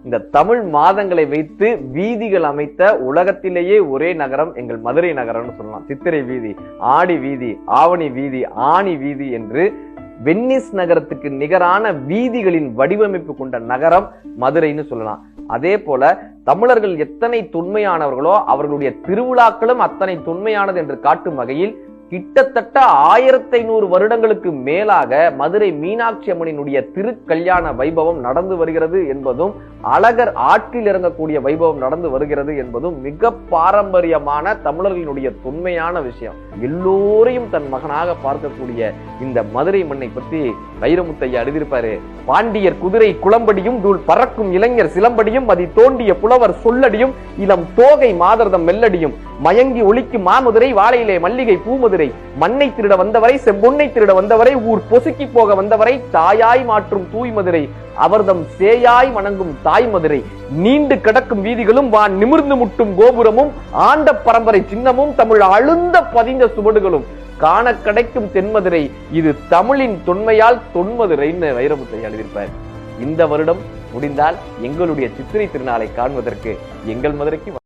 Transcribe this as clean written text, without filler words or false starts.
இந்த தமிழ் மாதங்களை வைத்து வீதிகள் அமைத்த உலகத்திலேயே ஒரே நகரம் எங்கள் மதுரை நகரம்னு சொல்லலாம். சித்திரை வீதி, ஆடி வீதி, ஆவணி வீதி, ஆணி வீதி என்று வென்னிஸ் நகரத்துக்கு நிகரான வீதிகளின் வடிவமைப்பு கொண்ட நகரம் மதுரைன்னு சொல்லலாம். அதே போல தமிழர்கள் எத்தனை தொன்மையானவர்களோ அவர்களுடைய திருவிழாக்களும் அத்தனை தொன்மையானது என்று காட்டும் வகையில் கிட்டத்தட்ட 1500 வருடங்களுக்கு மேலாக மதுரை மீனாட்சி அம்மனினுடைய திருக்கல்யாண வைபவம் நடந்து வருகிறது என்பதும், அழகர் ஆற்றில் இறங்கக்கூடிய வைபவம் நடந்து வருகிறது என்பதும் மிக பாரம்பரியமான தமிழர்களினுடைய தொன்மையான விஷயம். எல்லோரையும் தன் மகனாக பார்க்கக்கூடிய இந்த மதுரை மண்ணை பற்றி வைரமுத்தையா எழுதியிருப்பாரு. பாண்டியர் குதிரை குளம்படியும், தூள் பறக்கும் இளைஞர் சிலம்படியும், அதி தோண்டிய புலவர் சொல்லடியும், இளம் தோகை மாதர்தம் மெல்லடியும், மயங்கி ஒளிக்கும் மாமதுரை, வாழையிலே மல்லிகை பூமதுரை, மண்ணை திருட வந்தவரை, செம்பொன்னை திருட வந்தவரை, ஊர் பொசுக்கி போக வந்தவரை, தாயாய் மாற்றும் தூய் மதுரை, அவர்தம் சேயாய் வணங்கும் தாய் மதுரை, நீண்டு கிடக்கும் வீதிகளும், வான் நிமிர்ந்து முட்டும் கோபுரமும், ஆண்ட பரம்பரை சின்னமும், தமிழ் அழுந்த பதிந்த சுவடுகளும், காண கிடைக்கும் தென்மதுரை, இது தமிழின் தொன்மையால் தொன்மதுரைன்னு வைரமுத்தையா எழுதியிருப்பார். இந்த வருடம் முடிந்தால் எங்களுடைய சித்திரை திருநாளை காண்பதற்கு எங்கள் மதுரைக்கு